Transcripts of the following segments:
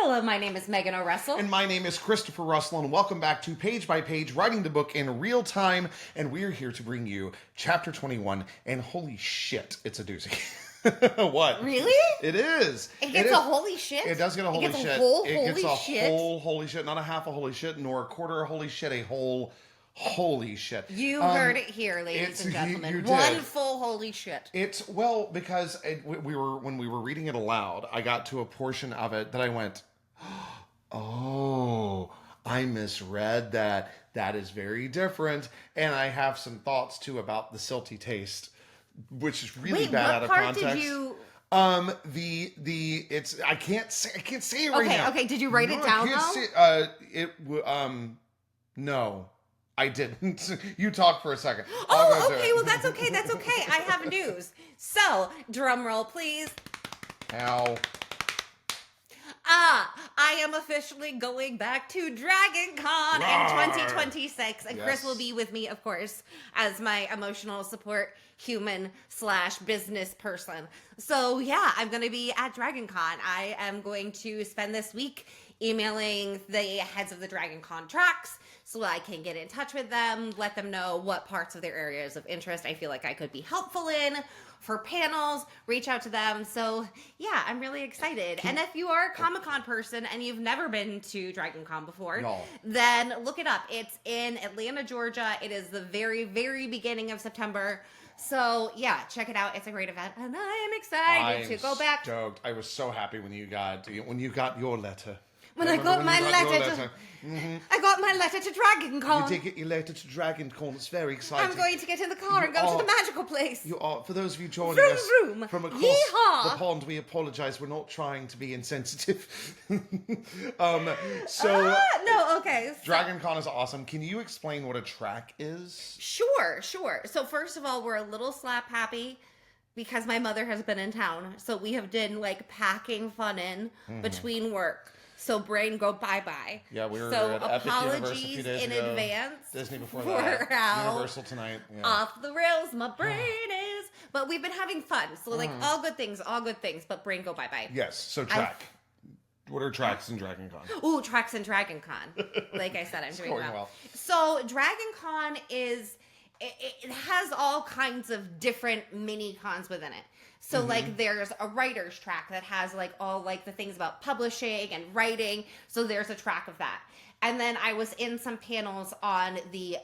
Hello, my name is Megan O'Russell. And my name is Christopher Russell, and welcome back to Page by Page, writing the book in real time. And we're here to bring you Chapter 21, and holy shit, it's a doozy. What? Really? It is. It gets a holy shit? It does get a holy shit. It gets a whole holy shit, not a half a holy shit, nor a quarter a holy shit, a whole holy shit. You heard it here, ladies and gentlemen. You One full holy shit. It's, because when we were reading it aloud, I got to a portion of it that I went, oh, I misread that. That is very different. And I have some thoughts too about the silty taste, which is really bad out of context. What part did you... I can't say it right now. Okay, did you write it down though? No, I didn't. You talk for a second. Oh, okay, well that's okay, I have news. So, drum roll please. Ow. I am officially going back to Dragon Con in 2026, and Chris will be with me, of course, as my emotional support human/business person. So yeah, I'm going to be at Dragon Con. I am going to spend this week emailing the heads of the Dragon Con tracks so I can get in touch with them, let them know what parts of their areas of interest I feel like I could be helpful in for panels, reach out to them. So yeah, I'm really excited. And if you are a Comic-Con person and you've never been to Dragon Con before, then look it up. It's in Atlanta, Georgia. It is the very, very beginning of September. So yeah, check it out. It's a great event, and I am excited to go back. Stoked. I was so happy when you got your letter. I got my letter to Dragon Con. You did get your letter to Dragon Con. It's very exciting. I'm going to get in the car and go to the magical place. You are. For those of you joining us from across the pond, we apologize. We're not trying to be insensitive. Dragon Con is awesome. Can you explain what a track is? Sure. So first of all, we're a little slap happy because my mother has been in town. So we have done like packing fun in between work. So brain go bye-bye. Yeah, we were at Epic Universe a few days ago. Advance. Disney before that. Universal tonight. Yeah. Off the rails my brain is. But we've been having fun. So like all good things, but brain go bye-bye. Yes, so track. What are tracks in Dragon Con? Ooh, tracks in Dragon Con. Like I said, I'm doing well. So Dragon Con is... It has all kinds of different mini cons within it. So like there's a writer's track that has like all like the things about publishing and writing. So there's a track of that. And then I was in some panels on the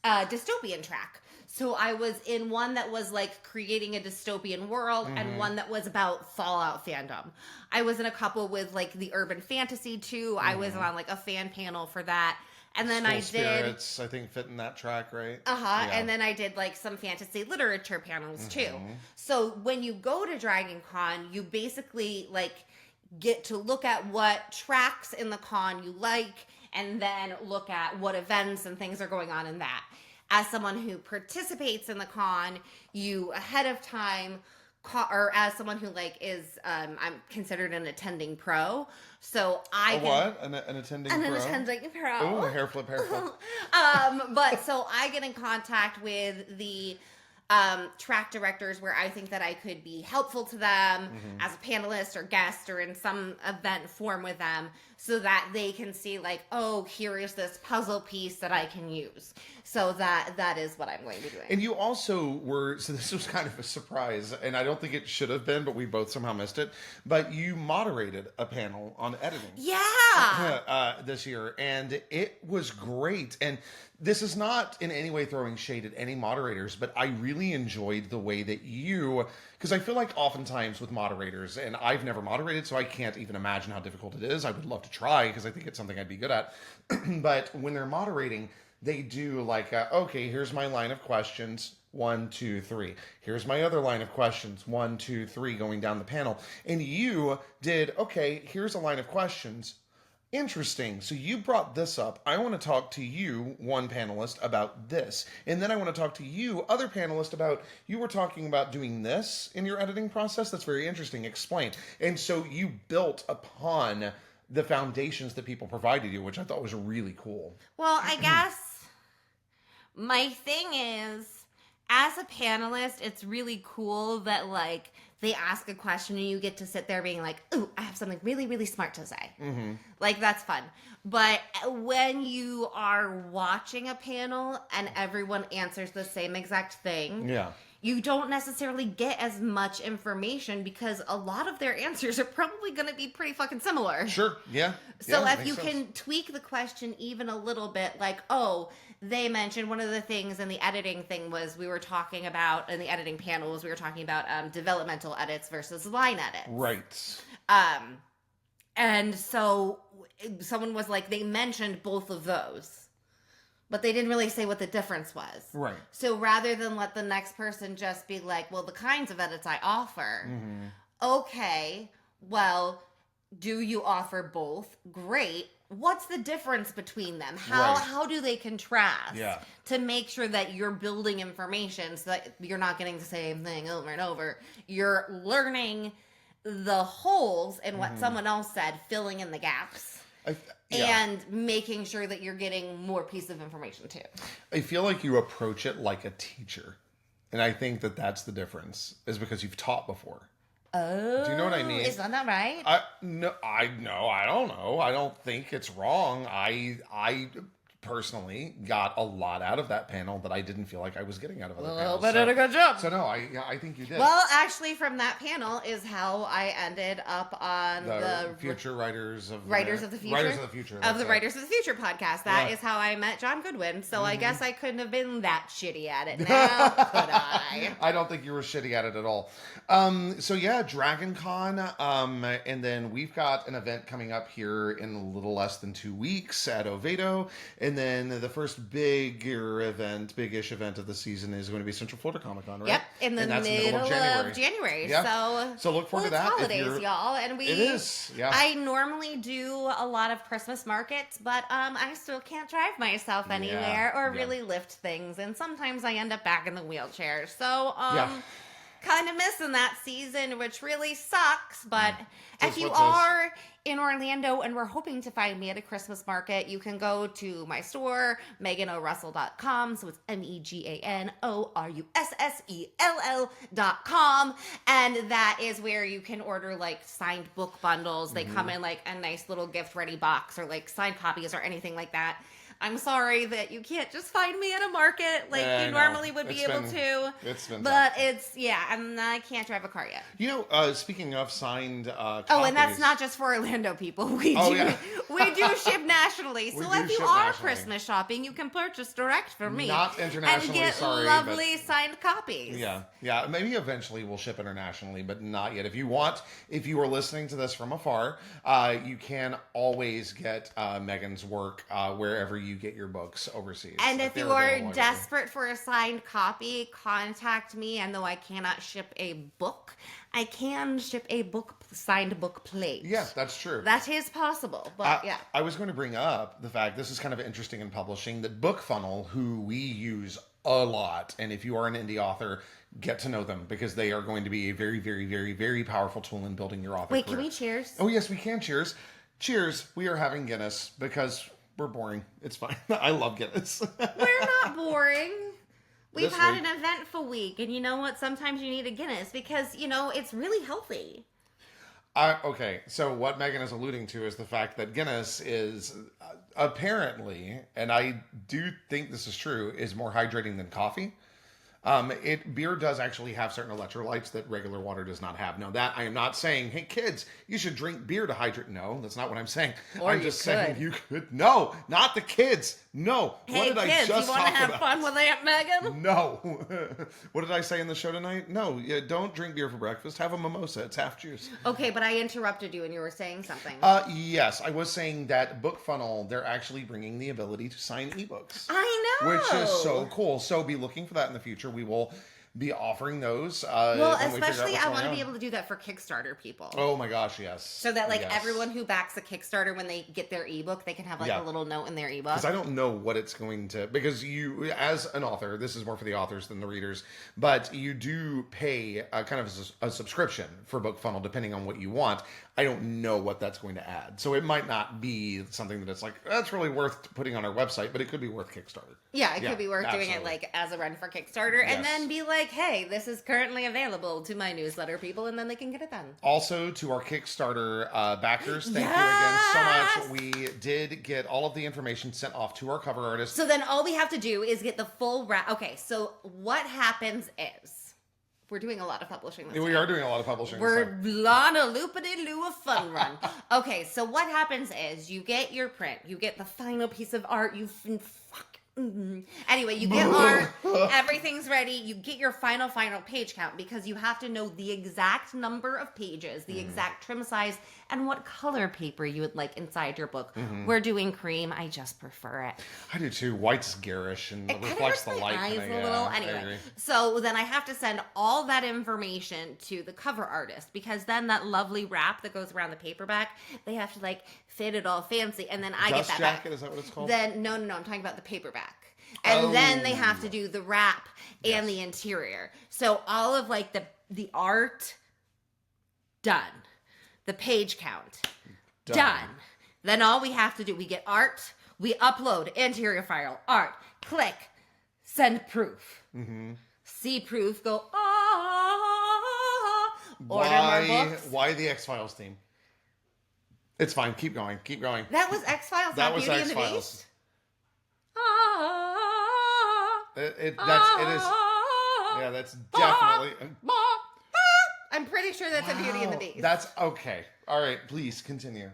dystopian track. So I was in one that was like creating a dystopian world and one that was about Fallout fandom. I was in a couple with like the urban fantasy too. I was on like a fan panel for that. And then I Spirits, I think, fit in that track, right? Yeah. And then I did like some fantasy literature panels too. So when you go to Dragon Con, you basically like get to look at what tracks in the con you like, and then look at what events and things are going on in that. As someone who participates in the con, you ahead of time, or as someone who like is, I'm considered an attending pro. So I An attending pro? An attending pro. Oh, hair flip. But so I get in contact with the track directors where I think that I could be helpful to them as a panelist or guest or in some event form with them, so that they can see like, oh, here is this puzzle piece that I can use. So that is what I'm going to be doing. And you also so this was kind of a surprise, and I don't think it should have been, but we both somehow missed it. But you moderated a panel on editing. Yeah. This year, and it was great. And this is not in any way throwing shade at any moderators, but I really enjoyed the way that because I feel like oftentimes with moderators, and I've never moderated, so I can't even imagine how difficult it is. I would love to try because I think it's something I'd be good at. But when they're moderating, they do like, okay, here's my line of questions, 1, 2, 3. Here's my other line of questions, 1, 2, 3, going down the panel. And you did, okay, here's a line of questions. Interesting. So you brought this up. I want to talk to you, one panelist, about this. And then I want to talk to you, other panelist, about, you were talking about doing this in your editing process. That's very interesting. Explain. And so you built upon the foundations that people provided you, which I thought was really cool. Well, I guess my thing is, as a panelist, it's really cool that like they ask a question and you get to sit there being like, ooh, I have something really, really smart to say. Mm-hmm. Like, that's fun. But when you are watching a panel and everyone answers the same exact thing, Yeah. you don't necessarily get as much information because a lot of their answers are probably going to be pretty fucking similar. Sure. Yeah. So Yeah, if you can tweak the question even a little bit, like, oh, they mentioned one of the things in the editing thing was we were talking about, in the editing panels, we were talking about developmental edits versus line edits. Right. And so someone was like, they mentioned both of those. But they didn't really say what the difference was. Right. So rather than let the next person just be like, well, the kinds of edits I offer. Okay, well, do you offer both? Great. What's the difference between them? How do they contrast? Yeah. To make sure that you're building information so that you're not getting the same thing over and over. You're learning the holes in what someone else said, filling in the gaps. And making sure that you're getting more piece of information too. I feel like you approach it like a teacher. And I think that that's the difference, is because you've taught before. Oh. Do you know what I mean? Is that not right? I don't know. I don't think it's wrong. I personally got a lot out of that panel that I didn't feel like I was getting out of other panels. But did a good job. So no, I think you did. Well, actually, from that panel is how I ended up on the future writers of the Writers of the Future podcast. That is how I met John Goodwin. So I guess I couldn't have been that shitty at it now, could I? I don't think you were shitty at it at all. So yeah, Dragon Con, and then we've got an event coming up here in a little less than 2 weeks at Oviedo. And then the first big-ish event of the season is going to be Central Florida Comic Con, right? Yep, in the middle of January. Yeah. So look forward to that. It's holidays, y'all. And it is, yeah. I normally do a lot of Christmas markets, but I still can't drive myself anywhere or really lift things. And sometimes I end up back in the wheelchair. So, kind of missing that season, which really sucks. But if you are in Orlando and we're hoping to find me at a Christmas market, you can go to my store, meganorussell.com. So it's MEGANORUSSELL.com. And that is where you can order like signed book bundles. They come in like a nice little gift ready box or like signed copies or anything like that. I'm sorry that you can't just find me at a market like you normally would be able to. It's been but tough. I can't drive a car yet. You know, speaking of signed copies. Oh, and that's not just for Orlando people. We do ship nationally. So if you are Christmas shopping, you can purchase direct from me. Not internationally, and get lovely signed copies. Yeah. Maybe eventually we'll ship internationally, but not yet. If you are listening to this from afar, you can always get Megan's work wherever you get your books overseas. And if you are desperate for a signed copy, contact me. And though I cannot ship a book, I can ship a signed book plate. Yeah, that's true. That is possible. But I was going to bring up the fact, this is kind of interesting in publishing, that BookFunnel, who we use a lot, and if you are an indie author, get to know them because they are going to be a very, very, very, very powerful tool in building your author career. Can we cheers? Oh, yes, we can. Cheers. Cheers. We are having Guinness because we're boring. It's fine. I love Guinness. We're not boring. We've had an eventful week, and you know what? Sometimes you need a Guinness because, it's really healthy. Okay, so what Megan is alluding to is the fact that Guinness is apparently, and I do think this is true, is more hydrating than coffee. Beer does actually have certain electrolytes that regular water does not have. Now that I am not saying, hey kids, you should drink beer to hydrate. No, that's not what I'm saying. I'm just saying you could. No, not the kids. No. Hey, what did kids, I just you want to have fun with Aunt Megan? No. What did I say in the show tonight? No, don't drink beer for breakfast. Have a mimosa. It's half juice. Okay, but I interrupted you and you were saying something. Yes, I was saying that BookFunnel, they're actually bringing the ability to sign ebooks. I know. Which is so cool. So be looking for that in the future. We will be offering those. Especially I want to be able to do that for Kickstarter people. Oh my gosh, yes. So that everyone who backs a Kickstarter, when they get their ebook, they can have a little note in their ebook. Because I don't know what it's going to, because you, as an author, this is more for the authors than the readers, but you do pay kind of a subscription for BookFunnel depending on what you want. I don't know what that's going to add. So it might not be something that it's like, that's really worth putting on our website, but it could be worth Kickstarter. Yeah, it could be worth doing it like as a run for Kickstarter and then be like, like, hey, this is currently available to my newsletter people, and then they can get it done. Also, to our Kickstarter backers, thank you again so much. We did get all of the information sent off to our cover artist. So then all we have to do is get the full wrap. Okay, so what happens is we're doing a lot of publishing this We time. are doing a lot of publishing. We're on a loopity-loo of fun run. Okay, so what happens is you get your print, you get the final piece of art, Anyway, you get art, everything's ready, you get your final page count because you have to know the exact number of pages, the exact trim size, and what color paper you would like inside your book. We're doing cream. I just prefer it. I do too. White's garish and it reflects the light. Eyes a little. Anyway, so then I have to send all that information to the cover artist because then that lovely wrap that goes around the paperback, they have to like fit it all fancy, and then I get that jacket, back. is that what it's called? Then no, I'm talking about the paperback. And then they have to do the wrap and the interior. So all of like the art done. The page count done. Then all we have to do, we get art, we upload interior file, art, click, send proof. See proof, go order more books. Why the X-Files theme? It's fine. Keep going. That was X-Files, That not was Beauty and the X-Files. Beast. It is. Yeah, that's definitely. I'm pretty sure that's a Beauty and the Beast. That's okay. All right, please continue.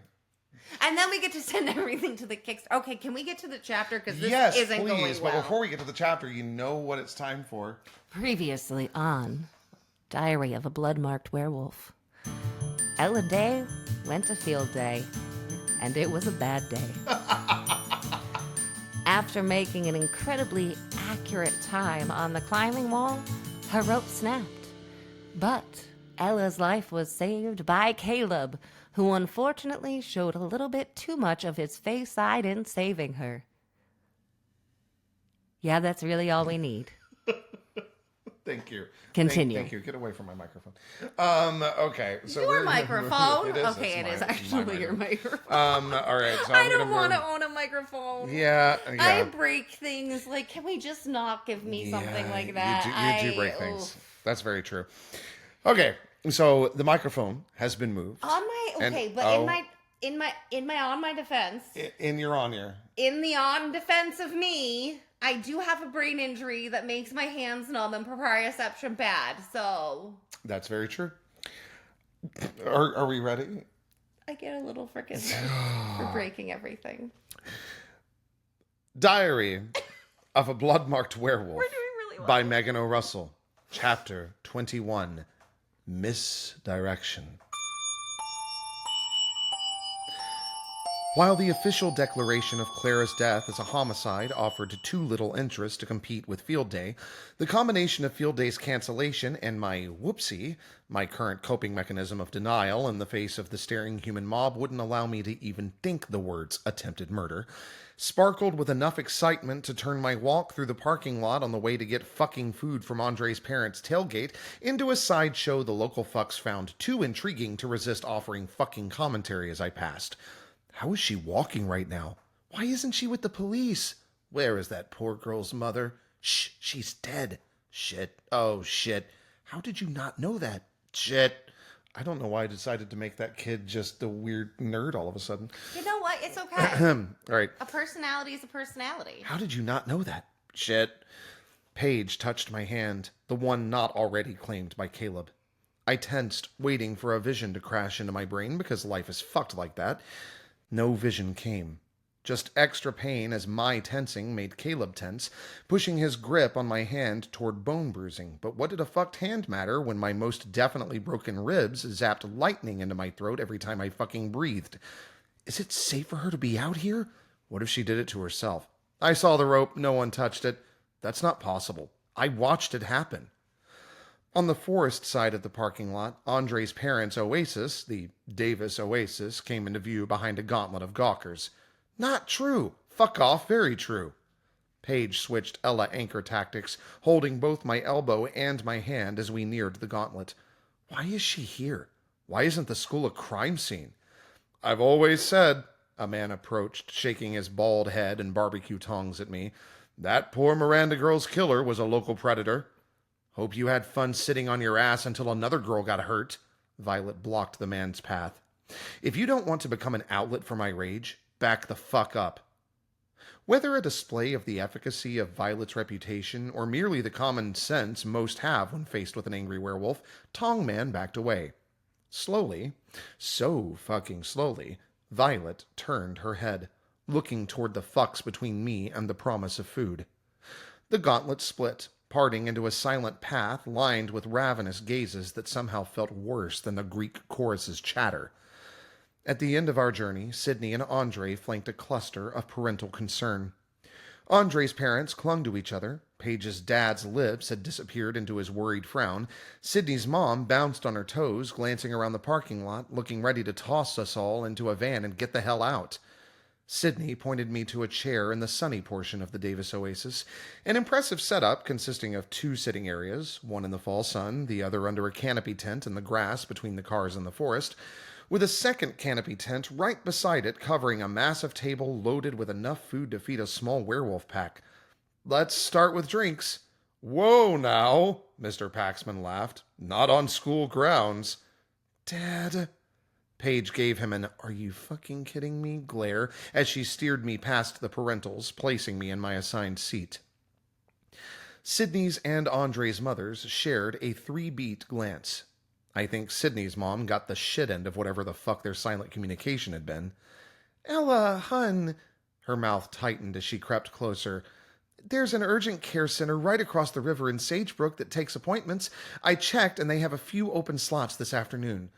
And then we get to send everything to the Kickstarter. Okay, can we get to the chapter? Because this Yes, isn't please. going well. But before we get to the chapter, you know what it's time for. Previously on Diary of a Blood-Marked Werewolf. Ella Day went to field day, and it was a bad day. After making an incredibly accurate time on the climbing wall, her rope snapped. But Ella's life was saved by Caleb, who unfortunately showed a little bit too much of his face side in saving her. Yeah, that's really all we need. Thank you. Continue. Thank you. Get away from my microphone. Okay. So Your microphone? It is. Okay, it is actually your microphone. All right. So I don't want to own a microphone. Yeah. I break things. Like, can we just not give me something like that? You do break things. That's very true. Okay. So the microphone has been moved. On my in my on my defense. In your on ear. In the on defense of me, I do have a brain injury that makes my hands numb and proprioception bad. So that's very true. Are we ready? I get a little freaking for breaking everything. Diary of a Blood-Marked Werewolf. We're doing really well. By Megan O. Russell. Chapter 21. Misdirection. While the official declaration of Clara's death as a homicide offered too little interest to compete with Field Day, the combination of Field Day's cancellation and my whoopsie, my current coping mechanism of denial in the face of the staring human mob wouldn't allow me to even think the words attempted murder, sparkled with enough excitement to turn my walk through the parking lot on the way to get fucking food from Andre's parents' tailgate into a sideshow the local fucks found too intriguing to resist offering fucking commentary as I passed. How is she walking right now? Why isn't she with the police? Where is that poor girl's mother? Shh, she's dead. Shit. Oh, shit. How did you not know that? Shit. I don't know why I decided to make that kid just a weird nerd all of a sudden. You know what? It's okay. All right. A personality is a personality. How did you not know that? Shit. Paige touched my hand, the one not already claimed by Caleb. I tensed, waiting for a vision to crash into my brain because life is fucked like that. No vision came. Just extra pain as my tensing made Caleb tense, pushing his grip on my hand toward bone bruising. But what did a fucked hand matter when my most definitely broken ribs zapped lightning into my throat every time I fucking breathed? Is it safe for her to be out here? What if she did it to herself? I saw the rope, no one touched it. That's not possible. I watched it happen. On the forest side of the parking lot, Andre's parents' oasis, the Davis Oasis, came into view behind a gauntlet of gawkers. Not true. Fuck off. Very true. Paige switched Ella anchor tactics, holding both my elbow and my hand as we neared the gauntlet. Why is she here? Why isn't the school a crime scene? I've always said, a man approached, shaking his bald head and barbecue tongs at me, that poor Miranda girl's killer was a local predator. Hope you had fun sitting on your ass until another girl got hurt. Violet blocked the man's path. If you don't want to become an outlet for my rage, back the fuck up. Whether a display of the efficacy of Violet's reputation or merely the common sense most have when faced with an angry werewolf, Tong Man backed away. Slowly, so fucking slowly, Violet turned her head, looking toward the fucks between me and the promise of food. The gauntlet split, parting into a silent path lined with ravenous gazes that somehow felt worse than the Greek chorus's chatter. At the end of our journey, Sydney and Andre flanked a cluster of parental concern. Andre's parents clung to each other. Paige's dad's lips had disappeared into his worried frown. Sydney's mom bounced on her toes, glancing around the parking lot, looking ready to toss us all into a van and get the hell out. Sydney pointed me to a chair in the sunny portion of the Davis Oasis, an impressive setup consisting of 2 sitting areas, one in the fall sun, the other under a canopy tent in the grass between the cars and the forest, with a second canopy tent right beside it covering a massive table loaded with enough food to feed a small werewolf pack. Let's start with drinks. Whoa now, Mr. Paxman laughed. Not on school grounds. Dad. Paige gave him an "are you fucking kidding me" glare as she steered me past the parentals, placing me in my assigned seat. Sydney's and Andre's mothers shared a 3-beat glance. I think Sydney's mom got the shit end of whatever the fuck their silent communication had been. Ella, hun, her mouth tightened as she crept closer. There's an urgent care center right across the river in Sagebrook that takes appointments. I checked and they have a few open slots this afternoon.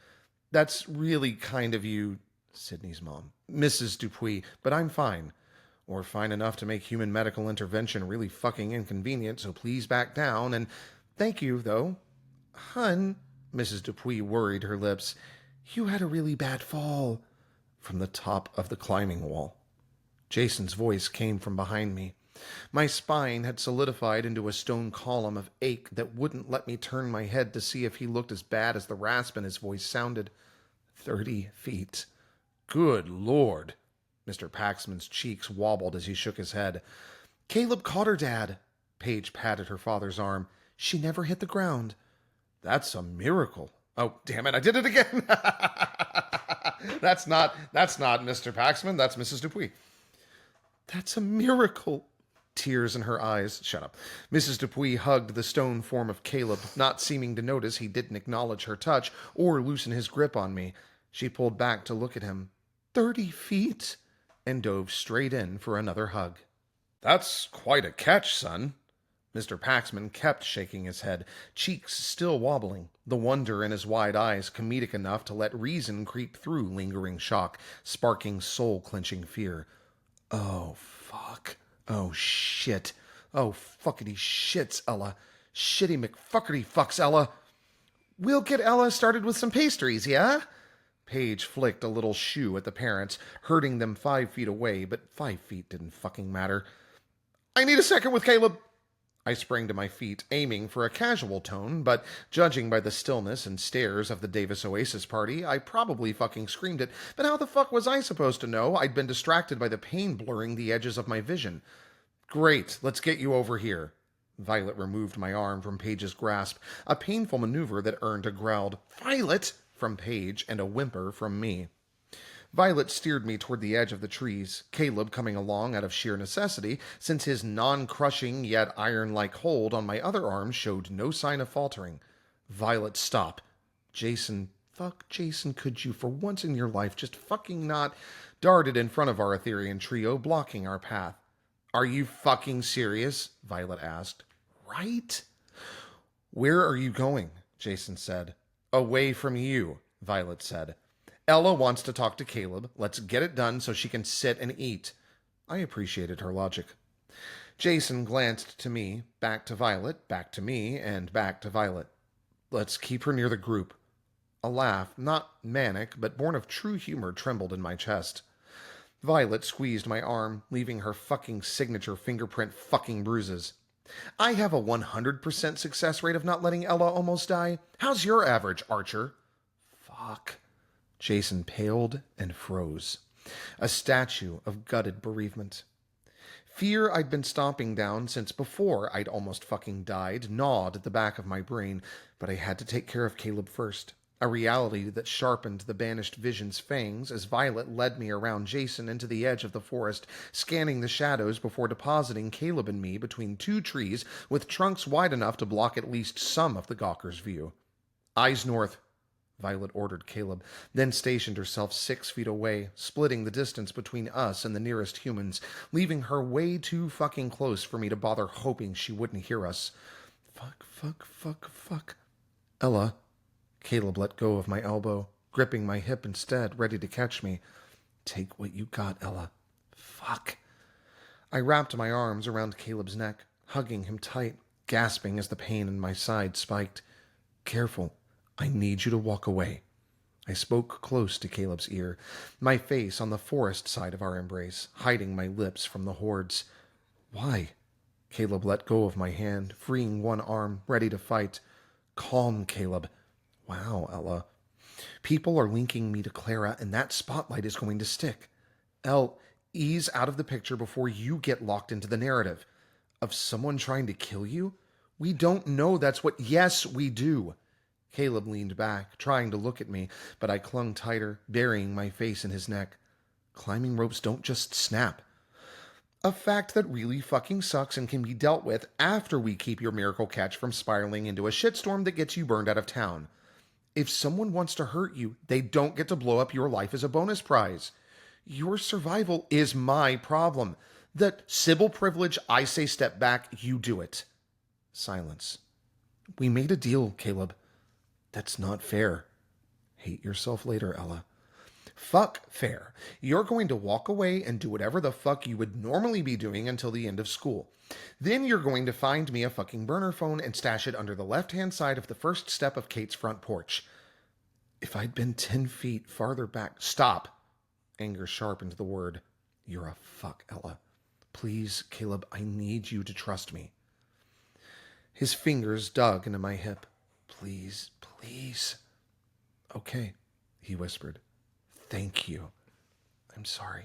That's really kind of you, Sydney's mom, Mrs. Dupuis, but I'm fine. Or fine enough to make human medical intervention really fucking inconvenient, so please back down, and thank you, though. Hun, Mrs. Dupuis worried her lips, you had a really bad fall. From the top of the climbing wall. Jason's voice came from behind me. My spine had solidified into a stone column of ache that wouldn't let me turn my head to see if he looked as bad as the rasp in his voice sounded. 30 feet. Good Lord. Mr. Paxman's cheeks wobbled as he shook his head. Caleb caught her, Dad. Paige patted her father's arm. She never hit the ground. That's a miracle. Oh, damn it, I did it again. That's not Mr. Paxman, that's Mrs. Dupuis. That's a miracle. Tears in her eyes. Shut up. Mrs. Dupuis hugged the stone form of Caleb, not seeming to notice he didn't acknowledge her touch or loosen his grip on me. She pulled back to look at him. 30 feet? And dove straight in for another hug. That's quite a catch, son. Mr. Paxman kept shaking his head, cheeks still wobbling, the wonder in his wide eyes comedic enough to let reason creep through lingering shock, sparking soul-clenching fear. Oh, fuck. Oh, shit. Oh, fuckity shits, Ella. Shitty McFuckety fucks, Ella. We'll get Ella started with some pastries, yeah? Paige flicked a little shoe at the parents, herding them 5 feet away, but 5 feet didn't fucking matter. I need a second with Caleb. I sprang to my feet, aiming for a casual tone, but judging by the stillness and stares of the Davis Oasis party, I probably fucking screamed it, but how the fuck was I supposed to know I'd been distracted by the pain blurring the edges of my vision? Great, let's get you over here. Violet removed my arm from Paige's grasp, a painful maneuver that earned a growled, Violet, from Paige and a whimper from me. Violet steered me toward the edge of the trees, Caleb coming along out of sheer necessity, since his non-crushing yet iron-like hold on my other arm showed no sign of faltering. Violet, stop. Jason, fuck Jason, could you for once in your life just fucking not, darted in front of our Etherean trio, blocking our path. Are you fucking serious? Violet asked. Right? Where are you going? Jason said. Away from you, Violet said. Ella wants to talk to Caleb. Let's get it done so she can sit and eat. I appreciated her logic. Jason glanced to me, back to Violet, back to me, and back to Violet. Let's keep her near the group. A laugh, not manic, but born of true humor, trembled in my chest. Violet squeezed my arm, leaving her fucking signature fingerprint fucking bruises. I have a 100% success rate of not letting Ella almost die. How's your average, Archer? Fuck. Jason paled and froze, a statue of gutted bereavement. Fear I'd been stomping down since before I'd almost fucking died gnawed at the back of my brain, but I had to take care of Caleb first. A reality that sharpened the banished vision's fangs as Violet led me around Jason into the edge of the forest, scanning the shadows before depositing Caleb and me between two trees with trunks wide enough to block at least some of the Gawker's view. Eyes north, Violet ordered Caleb, then stationed herself 6 feet away, splitting the distance between us and the nearest humans, leaving her way too fucking close for me to bother hoping she wouldn't hear us. Fuck. Ella. Caleb let go of my elbow, gripping my hip instead, ready to catch me. Take what you got, Ella. Fuck. I wrapped my arms around Caleb's neck, hugging him tight, gasping as the pain in my side spiked. Careful. I need you to walk away. I spoke close to Caleb's ear, my face on the forest side of our embrace, hiding my lips from the hordes. Why? Caleb let go of my hand, freeing one arm, ready to fight. Calm, Caleb. Wow, Ella. People are linking me to Clara, and that spotlight is going to stick. Elle, ease out of the picture before you get locked into the narrative. Of someone trying to kill you? We don't know that's what... Yes, we do. Caleb leaned back, trying to look at me, but I clung tighter, burying my face in his neck. Climbing ropes don't just snap. A fact that really fucking sucks and can be dealt with after we keep your miracle catch from spiraling into a shitstorm that gets you burned out of town. If someone wants to hurt you, they don't get to blow up your life as a bonus prize. Your survival is my problem. The Sybil privilege, I say step back, you do it. Silence. We made a deal, Caleb. That's not fair. Hate yourself later, Ella. Fuck fair. You're going to walk away and do whatever the fuck you would normally be doing until the end of school. Then you're going to find me a fucking burner phone and stash it under the left-hand side of the first step of Kate's front porch. If I'd been 10 feet farther back... Stop. Anger sharpened the word. You're a fuck, Ella. Please, Caleb, I need you to trust me. His fingers dug into my hip. Please. Okay, he whispered. Thank you. I'm sorry.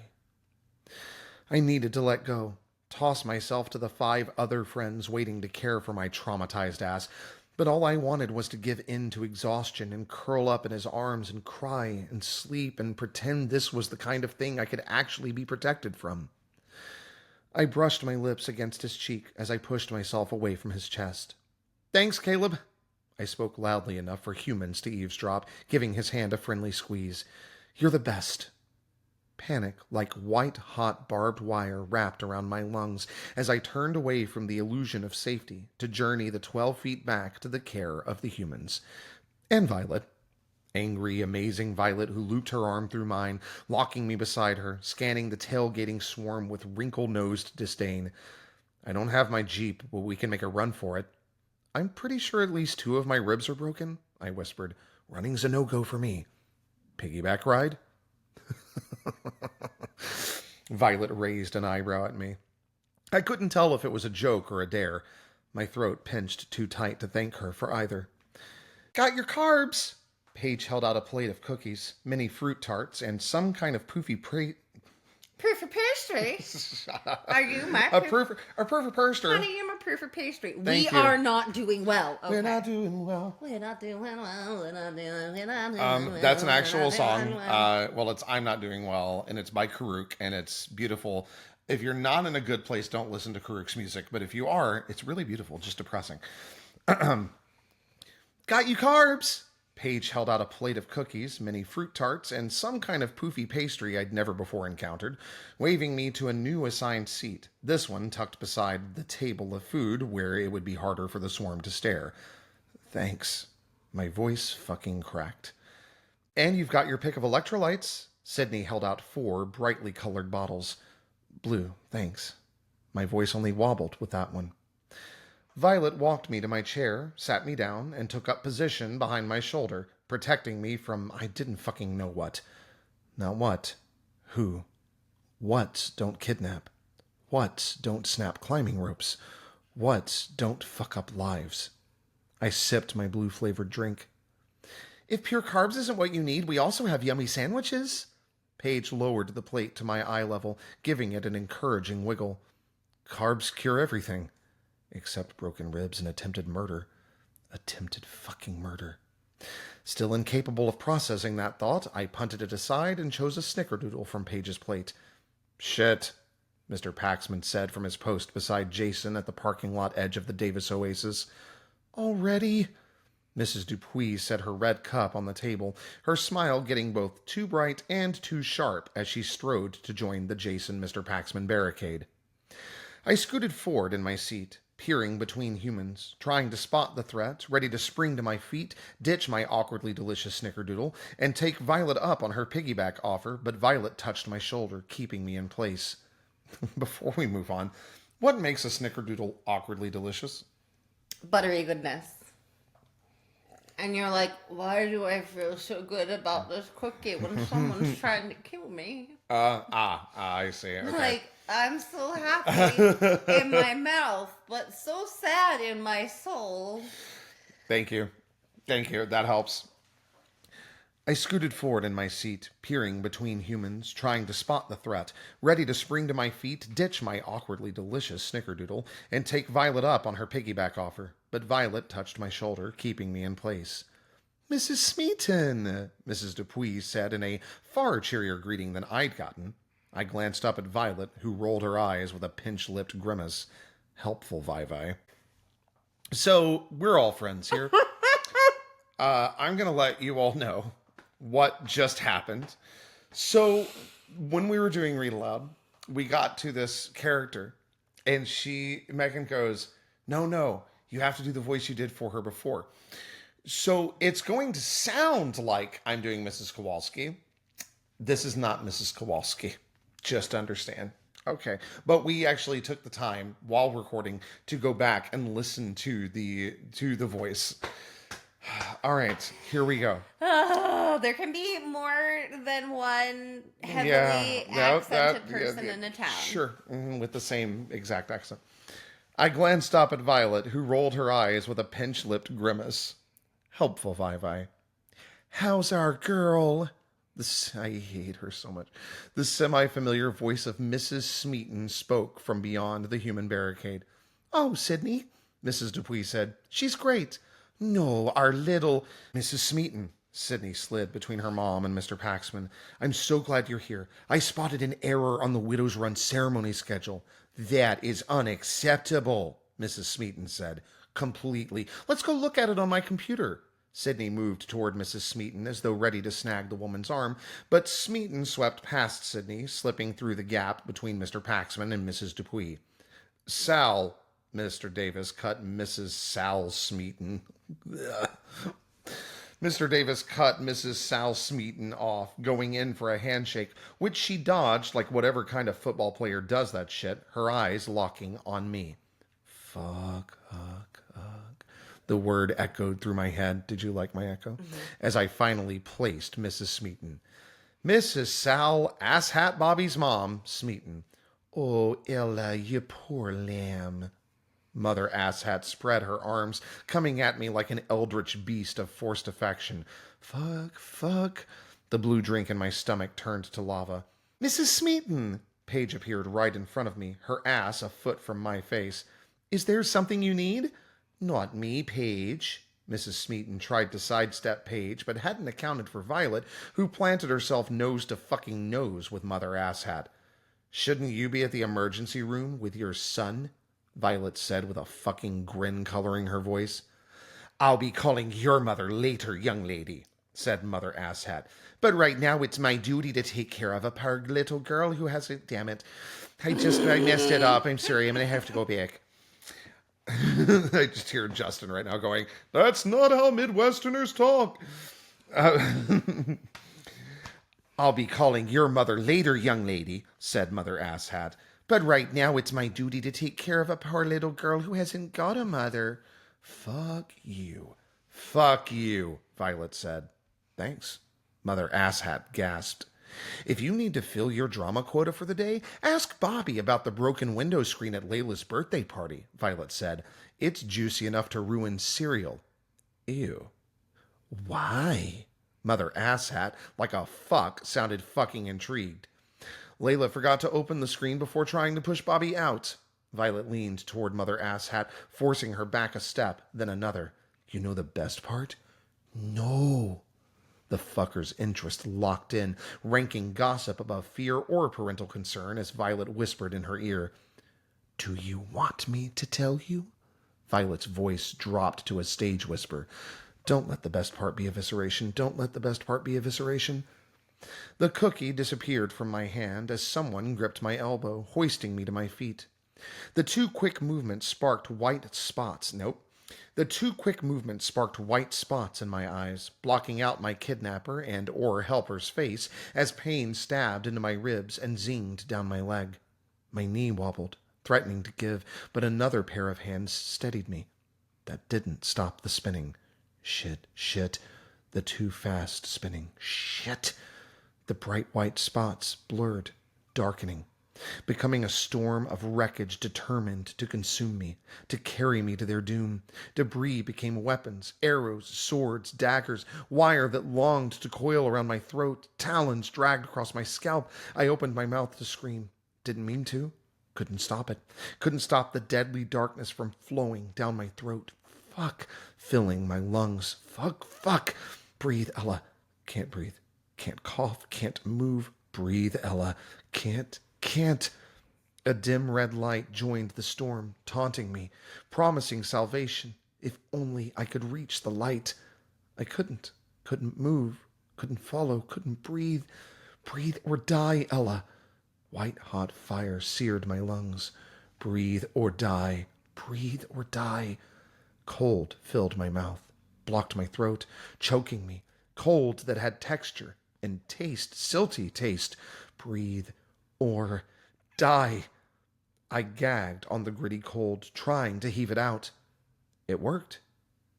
I needed to let go, toss myself to the 5 other friends waiting to care for my traumatized ass, but all I wanted was to give in to exhaustion and curl up in his arms and cry and sleep and pretend this was the kind of thing I could actually be protected from. I brushed my lips against his cheek as I pushed myself away from his chest. Thanks, Caleb. I spoke loudly enough for humans to eavesdrop, giving his hand a friendly squeeze. You're the best. Panic, like white-hot barbed wire, wrapped around my lungs as I turned away from the illusion of safety to journey the 12 feet back to the care of the humans. And Violet. Angry, amazing Violet who looped her arm through mine, locking me beside her, scanning the tailgating swarm with wrinkle-nosed disdain. I don't have my Jeep, but we can make a run for it. I'm pretty sure at least 2 of my ribs are broken, I whispered. Running's a no-go for me. Piggyback ride? Violet raised an eyebrow at me. I couldn't tell if it was a joke or a dare. My throat pinched too tight to thank her for either. Got your carbs! Paige held out a plate of cookies, mini fruit tarts, and some kind of poofy Proof of pastry? Are you my proof of pastry? Honey, you're my proof of pastry. We are not doing well. Okay. We're not doing well. That's That's an actual song. Well, it's I'm Not Doing Well, and it's by Karuk, and it's beautiful. If you're not in a good place, don't listen to Karuk's music. But if you are, it's really beautiful, just depressing. Got you carbs! Paige held out a plate of cookies, mini fruit tarts, and some kind of poofy pastry I'd never before encountered, waving me to a new assigned seat, this one tucked beside the table of food where it would be harder for the swarm to stare. Thanks. My voice fucking cracked. And you've got your pick of electrolytes. Sydney held out 4 brightly colored bottles. Blue, thanks. My voice only wobbled with that one. Violet walked me to my chair, sat me down, and took up position behind my shoulder, protecting me from I didn't fucking know what. Now what? Who? What don't kidnap? What don't snap climbing ropes? What don't fuck up lives? I sipped my blue-flavored drink. If pure carbs isn't what you need, we also have yummy sandwiches. Paige lowered the plate to my eye level, giving it an encouraging wiggle. Carbs cure everything. Except broken ribs and attempted murder. Attempted fucking murder. Still incapable of processing that thought, I punted it aside and chose a snickerdoodle from Paige's plate. Shit, Mr. Paxman said from his post beside Jason at the parking lot edge of the Davis Oasis. Already? Mrs. Dupuis set her red cup on the table, her smile getting both too bright and too sharp as she strode to join the Jason-Mr. Paxman barricade. I scooted forward in my seat, peering between humans, trying to spot the threat, ready to spring to my feet, ditch my awkwardly delicious snickerdoodle, and take Violet up on her piggyback offer, but Violet touched my shoulder, keeping me in place. Before we move on, what makes a snickerdoodle awkwardly delicious? Buttery goodness. And you're like, why do I feel so good about this cookie when someone's trying to kill me? I see. Okay. Like, I'm so happy in my mouth, but so sad in my soul. Thank you. That helps. I scooted forward in my seat, peering between humans, trying to spot the threat, ready to spring to my feet, ditch my awkwardly delicious snickerdoodle, and take Violet up on her piggyback offer. But Violet touched my shoulder, keeping me in place. Mrs. Smeaton, Mrs. Dupuis said in a far cheerier greeting than I'd gotten. I glanced up at Violet, who rolled her eyes with a pinch-lipped grimace. Helpful, Vivi. So, we're all friends here. I'm going to let you all know what just happened. So, when we were doing Read Aloud, we got to this character, and Megan goes, no, you have to do the voice you did for her before. So, it's going to sound like I'm doing Mrs. Kowalski. This is not Mrs. Kowalski. Just understand. Okay. But we actually took the time while recording to go back and listen to the voice. All right, here we go. Oh, there can be more than one heavily accented person in a town. Sure, with the same exact accent. I glanced up at Violet, who rolled her eyes with a pinch-lipped grimace. Helpful, Vivi. How's our girl? I hate her so much. The semi-familiar voice of Mrs. Smeaton spoke from beyond the human barricade. Oh, Sydney, Mrs. Dupuis said. She's great. No, our little... Mrs. Smeaton, Sydney slid between her mom and Mr. Paxman. I'm so glad you're here. I spotted an error on the Widow's Run ceremony schedule. That is unacceptable, Mrs. Smeaton said. Completely. Let's go look at it on my computer. Sydney moved toward Mrs. Smeaton as though ready to snag the woman's arm, but Smeaton swept past Sydney, slipping through the gap between Mr. Paxman and Mrs. Dupuis. Sal, Mr. Davis cut Mrs. Sal Smeaton. Mr. Davis cut Mrs. Sal Smeaton off, going in for a handshake, which she dodged like whatever kind of football player does that shit, her eyes locking on me. Fuck. The word echoed through my head. Did you like my echo? Mm-hmm. As I finally placed Mrs. Smeaton. Mrs. Sal, asshat Bobby's mom, Smeaton. Oh, Ella, you poor lamb. Mother Asshat spread her arms, coming at me like an eldritch beast of forced affection. Fuck. The blue drink in my stomach turned to lava. Mrs. Smeaton! Paige appeared right in front of me, her ass a foot from my face. Is there something you need? Not me, Paige. Mrs. Smeaton tried to sidestep Paige, but hadn't accounted for Violet, who planted herself nose to fucking nose with Mother Asshat. Shouldn't you be at the emergency room with your son? Violet said with a fucking grin coloring her voice. I'll be calling your mother later, young lady, said Mother Asshat. But right now it's my duty to take care of a poor little girl who has it. Damn it. I messed it up. I'm sorry. I'm going to have to go back. I just hear Justin right now going, that's not how Midwesterners talk. I'll be calling your mother later, young lady, said Mother Asshat. But right now it's my duty to take care of a poor little girl who hasn't got a mother. Fuck you, Violet said. Thanks, Mother Asshat gasped. If you need to fill your drama quota for the day, ask Bobby about the broken window screen at Layla's birthday party, Violet said. It's juicy enough to ruin cereal. Ew. Why? Mother Asshat, like a fuck, sounded fucking intrigued. Layla forgot to open the screen before trying to push Bobby out. Violet leaned toward Mother Asshat, forcing her back a step, then another. You know the best part? No. The fucker's interest locked in, ranking gossip above fear or parental concern as Violet whispered in her ear. Do you want me to tell you? Violet's voice dropped to a stage whisper. Don't let the best part be evisceration. Don't let the best part be evisceration. The cookie disappeared from my hand as someone gripped my elbow, hoisting me to my feet. The two quick movements sparked white spots. Nope. The two quick movements sparked white spots in my eyes, blocking out my kidnapper and or helper's face as pain stabbed into my ribs and zinged down my leg. My knee wobbled, threatening to give, but another pair of hands steadied me. That didn't stop the spinning. Shit. The too fast spinning. Shit. The bright white spots blurred, darkening, becoming a storm of wreckage determined to consume me, to carry me to their doom. Debris became weapons, arrows, swords, daggers, wire that longed to coil around my throat, talons dragged across my scalp. I opened my mouth to scream. Didn't mean to. Couldn't stop it. Couldn't stop the deadly darkness from flowing down my throat. Fuck. Filling my lungs. Fuck. Breathe, Ella. Can't breathe. Can't cough. Can't move. Breathe, Ella. Can't. A dim red light joined the storm, taunting me, promising salvation. If only I could reach the light. I couldn't move, couldn't follow, couldn't breathe. Breathe or die, Ella. White hot fire seared my lungs. Breathe or die. Breathe or die. Cold filled my mouth, blocked my throat, choking me. Cold that had texture and taste, silty taste. Breathe or die. I gagged on the gritty cold, trying to heave it out. It worked.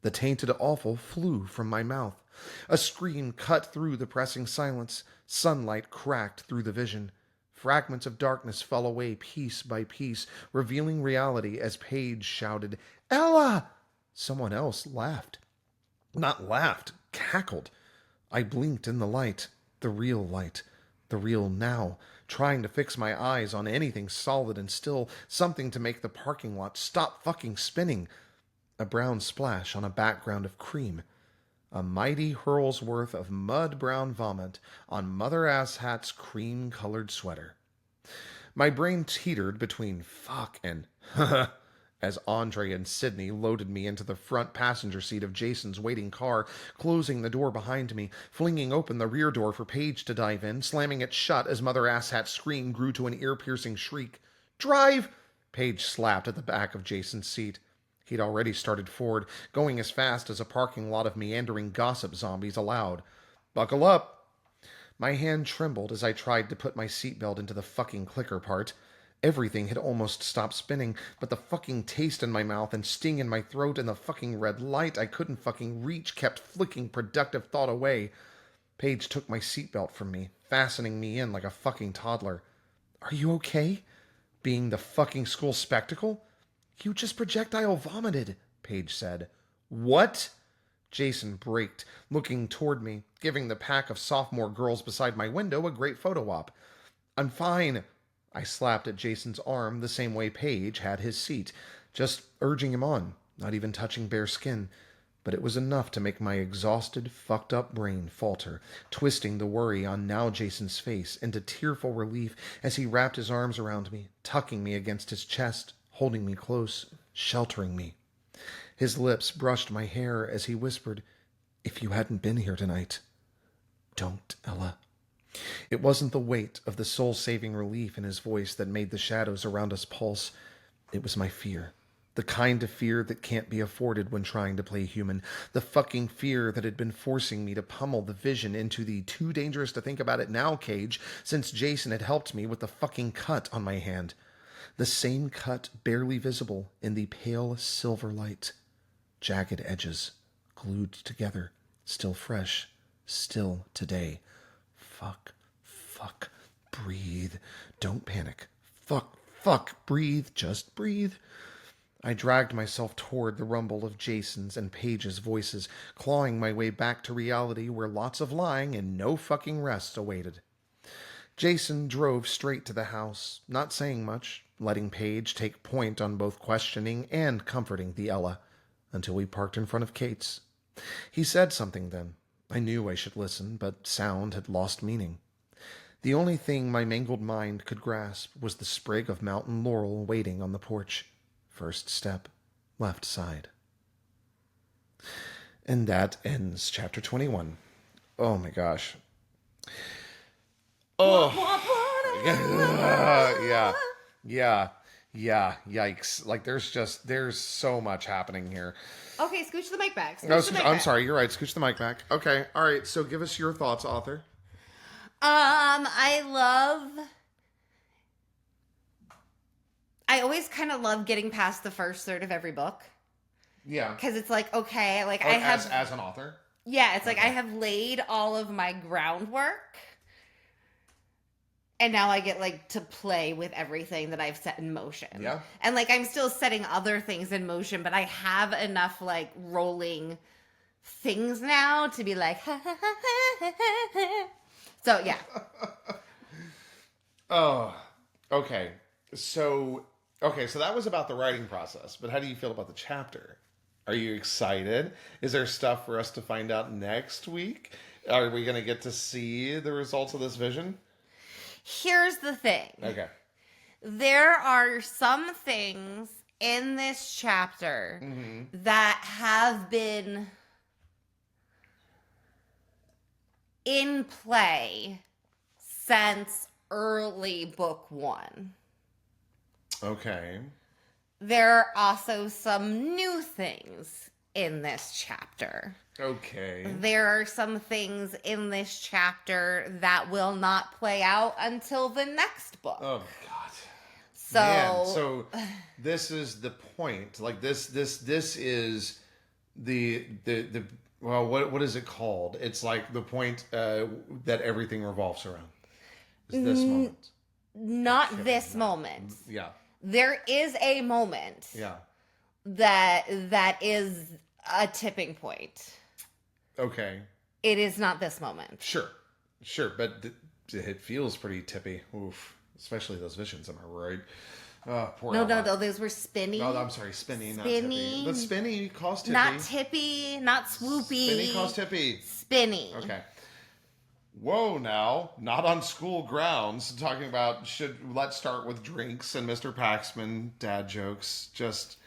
The tainted offal flew from my mouth. A scream cut through the pressing silence. Sunlight cracked through the vision. Fragments of darkness fell away piece by piece, revealing reality as Paige shouted, Ella! Someone else laughed. Not laughed, cackled. I blinked in the light, the real now, trying to fix my eyes on anything solid and still, something to make the parking lot stop fucking spinning. A brown splash on a background of cream. A mighty hurl's worth of mud-brown vomit on Mother Asshat's cream-colored sweater. My brain teetered between fuck and as Andre and Sydney loaded me into the front passenger seat of Jason's waiting car, closing the door behind me, flinging open the rear door for Paige to dive in, slamming it shut as Mother Asshat's scream grew to an ear-piercing shriek. Drive! Paige slapped at the back of Jason's seat. He'd already started forward, going as fast as a parking lot of meandering gossip zombies allowed. Buckle up! My hand trembled as I tried to put my seatbelt into the fucking clicker part. Everything had almost stopped spinning, but the fucking taste in my mouth and sting in my throat and the fucking red light I couldn't fucking reach kept flicking productive thought away. Paige took my seatbelt from me, fastening me in like a fucking toddler. Are you okay? Being the fucking school spectacle? You just projectile vomited, Paige said. What? Jason braked, looking toward me, giving the pack of sophomore girls beside my window a great photo op. I'm fine. I slapped at Jason's arm the same way Paige had his seat, just urging him on, not even touching bare skin. But it was enough to make my exhausted, fucked-up brain falter, twisting the worry on now Jason's face into tearful relief as he wrapped his arms around me, tucking me against his chest, holding me close, sheltering me. His lips brushed my hair as he whispered, If you hadn't been here tonight. Don't, Ella. It wasn't the weight of the soul-saving relief in his voice that made the shadows around us pulse. It was my fear. The kind of fear that can't be afforded when trying to play human. The fucking fear that had been forcing me to pummel the vision into the too dangerous to think about it now cage since Jason had helped me with the fucking cut on my hand. The same cut barely visible in the pale silver light. Jagged edges, glued together, still fresh, still today. Fuck, breathe. Don't panic. Fuck, breathe, just breathe. I dragged myself toward the rumble of Jason's and Paige's voices, clawing my way back to reality where lots of lying and no fucking rest awaited. Jason drove straight to the house, not saying much, letting Paige take point on both questioning and comforting the Ella, until we parked in front of Kate's. He said something then. I knew I should listen, but sound had lost meaning. The only thing my mangled mind could grasp was the sprig of mountain laurel waiting on the porch. First step, left side. And that ends chapter 21. Oh my gosh. Oh. Yeah. Yikes. Like there's so much happening here. Okay, scooch the mic back. I'm sorry, you're right. Scooch the mic back. Okay. All right. So give us your thoughts, author. I always kind of love getting past the first third of every book. Yeah. Because it's like, okay, like as an author? Yeah, it's like I have laid all of my groundwork. And now I get like to play with everything that I've set in motion. Yeah. And like I'm still setting other things in motion, but I have enough like rolling things now to be like, so yeah. Oh, okay. So that was about the writing process, but how do you feel about the chapter? Are you excited? Is there stuff for us to find out next week? Are we going to get to see the results of this vision? Here's the thing. Okay. There are some things in this chapter that have been in play since early book 1. Okay. There are also some new things in this chapter. Okay. There are some things in this chapter that will not play out until the next book. Oh God. So, man, so this is the point. Like this is the well, what is it called? It's like the point that everything revolves around. Is this moment? Not this moment. Yeah. There is a moment. Yeah. That is a tipping point. Okay. It is not this moment. Sure, but it feels pretty tippy. Oof, especially those visions. Am I right? Poor No, Ella. those were spinny. No, I'm sorry, spinny, not tippy. But spinny caused tippy. Not tippy, not swoopy. Spinny caused tippy. Spinny. Okay. Whoa, now, not on school grounds. Talking about let's start with drinks and Mr. Paxman dad jokes. Just.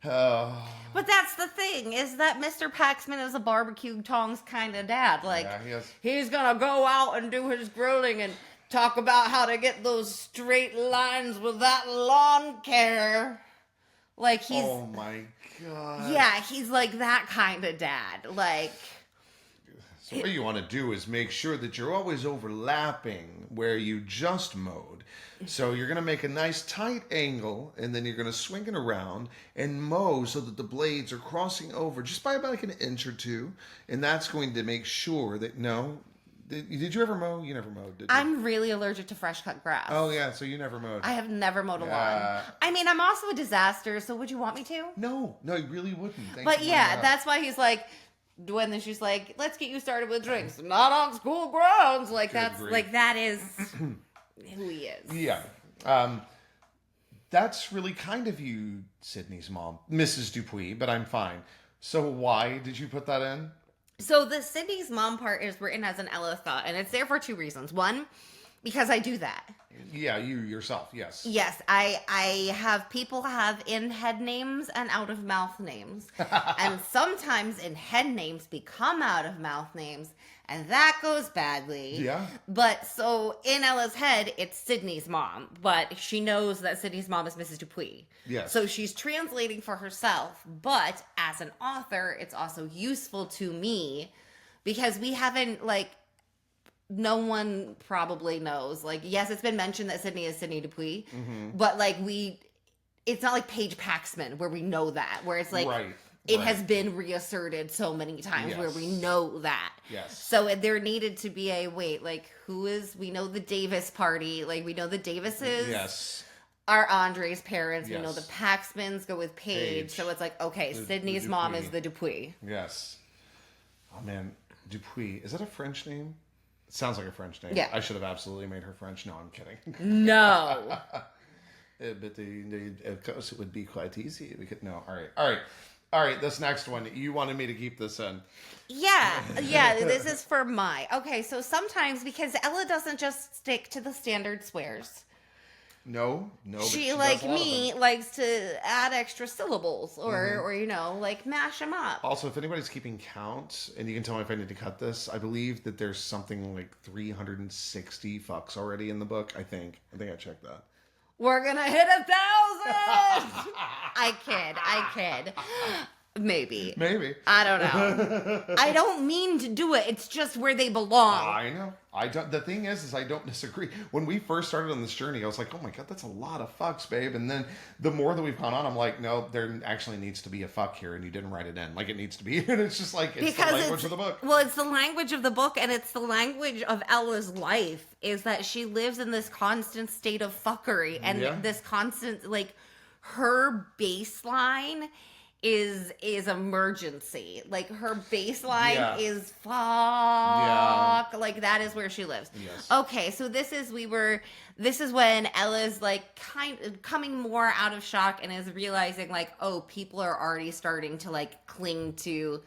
But that's the thing, is that Mr. Paxman is a barbecue tongs kind of dad. Like, yeah, he's gonna go out and do his grilling and talk about how to get those straight lines with that lawn care. Like, he's... Oh, my God. Yeah, he's like that kind of dad. Like... So what you want to do is make sure that you're always overlapping where you just mowed. So you're going to make a nice tight angle, and then you're going to swing it around and mow so that the blades are crossing over just by about like an inch or two. And that's going to make sure that, no... Did you ever mow? You never mowed, did you? I'm really allergic to fresh cut grass. Oh, yeah, so you never mowed. I have never mowed a lawn. I mean, I'm also a disaster, so would you want me to? No, you really wouldn't. But yeah, that's why he's like... When then she's like, let's get you started with drinks. Not on school grounds. Like, that is who he is. Yeah. That's really kind of you, Sydney's mom. Mrs. Dupuis, but I'm fine. So why did you put that in? So the Sydney's mom part is written as an Ella thought, and it's there for 2 reasons. One, because I do that. Yeah, you yourself, yes. Yes, I have people have in-head names and out-of-mouth names. And sometimes in-head names become out-of-mouth names, and that goes badly. Yeah. But so in Ella's head, it's Sydney's mom, but she knows that Sydney's mom is Mrs. Dupuis. Yes. So she's translating for herself, but as an author, it's also useful to me because we haven't, like... No one probably knows. Like, yes, it's been mentioned that Sydney is Sydney Dupuis, but like it's not like Paige Paxman where we know that, where it's like it has been reasserted so many times where we know that. Yes. So there needed to be we know the Davis party, like we know the Davises. Yes. Are Andre's parents. Yes. We know the Paxmans go with Paige. So it's like, okay, Sydney's mom is the Dupuis. Yes. Oh man, Dupuis. Is that a French name? Sounds like a French name. Yeah. I should have absolutely made her French. No, I'm kidding. No. But of course, it would be quite easy. We could no. All right. This next one, you wanted me to keep this in. Yeah. This is for my. Okay, so sometimes because Ella doesn't just stick to the standard swears. No. She like me likes to add extra syllables or like mash them up. Also, if anybody's keeping count, and you can tell me if I need to cut this, I believe that there's something like 360 fucks already in the book. I think I checked that. We're gonna hit 1,000. I kid. Maybe. I don't know. I don't mean to do it. It's just where they belong. I know. I don't. The thing is I don't disagree. When we first started on this journey, I was like, oh my god, that's a lot of fucks, babe. And then the more that we've gone on, I'm like, no, there actually needs to be a fuck here, and you didn't write it in. Like, it needs to be. And it's just like, it's because the language of the book. Well, it's the language of the book, and it's the language of Ella's life, is that she lives in this constant state of fuckery, and this constant, like, her baseline is emergency. Like, her baseline is fuck. Yeah. Like, that is where she lives. Yes. Okay, so this is when Ella's like kind of coming more out of shock and is realizing like, oh, people are already starting to like cling to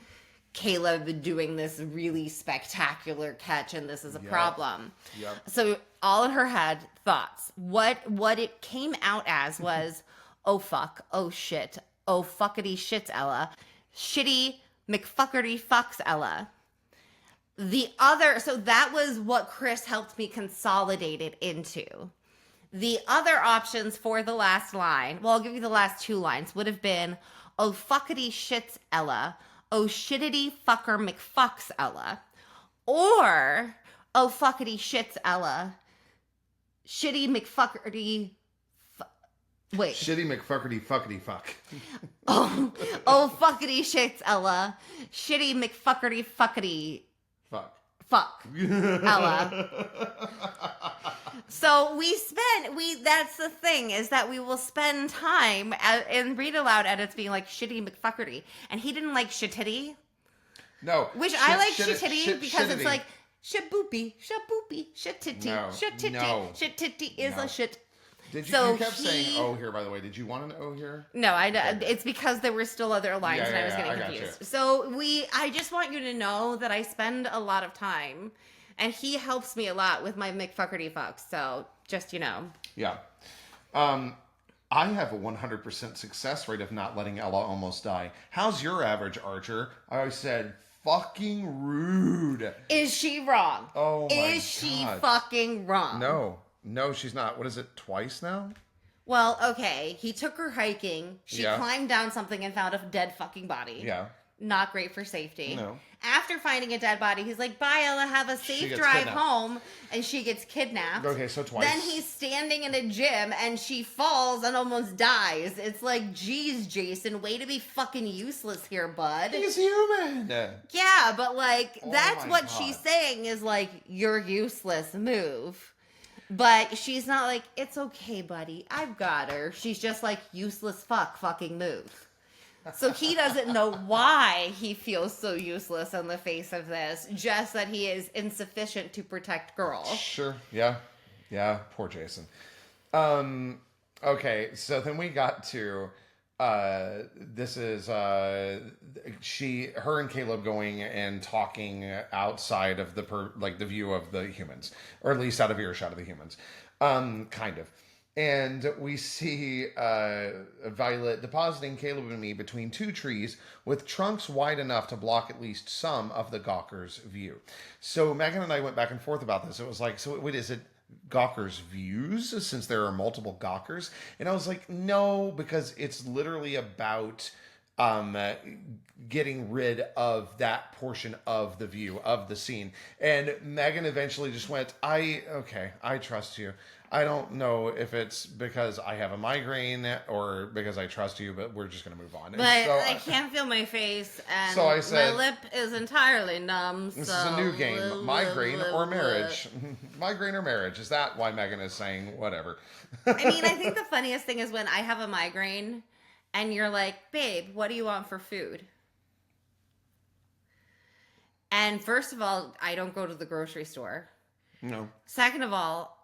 Caleb doing this really spectacular catch, and this is a problem. Yep. So all in her head, thoughts. What it came out as was, oh fuck, oh shit, oh fuckity shits, Ella. Shitty McFuckerty fucks, Ella. So that was what Chris helped me consolidate it into. The other options for the last line, well, I'll give you the last two lines, would have been, oh fuckity shits, Ella. Oh shittity fucker McFucks, Ella. Or, oh fuckity shits, Ella. Shitty McFuckerty... Wait. Shitty McFuckerty fuckity fuck. Oh fuckity shits, Ella. Shitty McFuckerty fuckity fuck Ella. So that's the thing, is that we will spend time in read aloud edits being like shitty McFuckerty, and he didn't like shittity. No. Which I like shittity because it's like shaboopy, shittity, shittity is a shit. You kept saying "oh" here, by the way. Did you want an "oh" here? No, it's because there were still other lines and I was getting confused. So I just want you to know that I spend a lot of time, and he helps me a lot with my McFuckerty fucks. So just, Yeah. I have a 100% success rate of not letting Ella almost die. How's your average, Archer? I always said fucking rude. Is she wrong? Oh my God. Is she fucking wrong? No, she's not. What is it, twice now? Well, okay. He took her hiking. She climbed down something and found a dead fucking body. Yeah. Not great for safety. No. After finding a dead body, he's like, bye, Ella, have a safe drive home. And she gets kidnapped. Okay, so twice. Then he's standing in a gym and she falls and almost dies. It's like, geez, Jason, way to be fucking useless here, bud. He's human. Yeah, but like, that's what she's saying is like, you're useless, move. But she's not like, it's okay, buddy, I've got her. She's just like, useless fucking move. So he doesn't know why he feels so useless in the face of this, just that he is insufficient to protect girl. Sure, yeah, poor Jason. Okay, so then we got to, this is, her and Caleb going and talking outside of the view of the humans, or at least out of earshot of the humans, kind of. And we see Violet depositing Caleb and me between two trees with trunks wide enough to block at least some of the Gawker's view. So Megan and I went back and forth about this. It was like, so wait, is it Gawker's views, since there are multiple Gawkers? And I was like, no, because it's literally about getting rid of that portion of the view of the scene. And Megan eventually just went, I trust you. I don't know if it's because I have a migraine or because I trust you, but we're just going to move on. But so I can't feel my face, and so I said, my lip is entirely numb. This is a new game. Migraine or marriage? Migraine or marriage? Is that why Megan is saying whatever? I mean, I think the funniest thing is when I have a migraine and you're like, babe, what do you want for food? And first of all, I don't go to the grocery store. No. Second of all,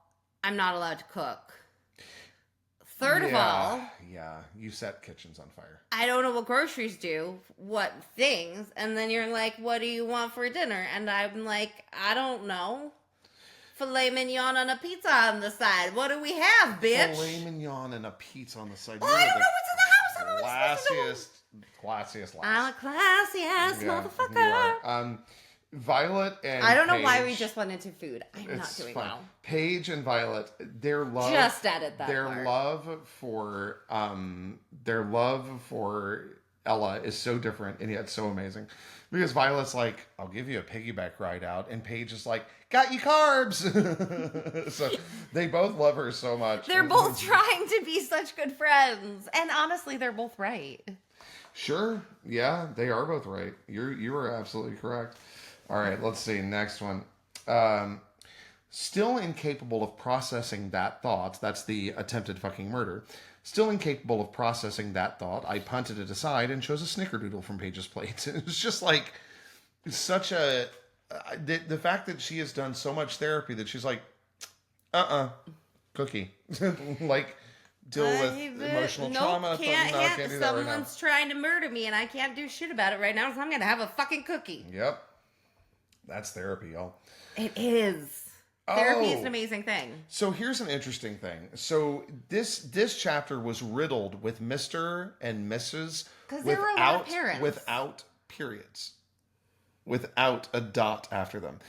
I'm not allowed to cook. Third of all, yeah, you set kitchens on fire. I don't know what groceries do, what things, and then you're like, what do you want for dinner? And I'm like, I don't know. Filet mignon and a pizza on the side. What do we have, bitch? Filet mignon and a pizza on the side. Oh, I don't know what's in the house. I'm only supposed Classiest. I'm a classy ass motherfucker. Violet and I don't know Paige, why we just went into food. I'm not doing well. Paige and Violet, their love just added that their part. love for Ella is so different and yet so amazing. Because Violet's like, I'll give you a piggyback ride out, and Paige is like, got you carbs. So they both love her so much. They're both trying to be such good friends. And honestly, they're both right. Sure. Yeah, they are both right. You are absolutely correct. All right, let's see. Next one. Still incapable of processing that thought. That's the attempted fucking murder. Still incapable of processing that thought, I punted it aside and chose a snickerdoodle from Paige's plate. It was just like such a... The fact that she has done so much therapy that she's like, cookie. Like, deal with emotional trauma. Can't do that right now. Someone's trying to murder me and I can't do shit about it right now, so I'm going to have a fucking cookie. Yep. That's therapy, y'all. It is. Therapy is an amazing thing. So here's an interesting thing. So this chapter was riddled with Mr. and Mrs. Because there were a lot of parents. Without periods. Without a dot after them.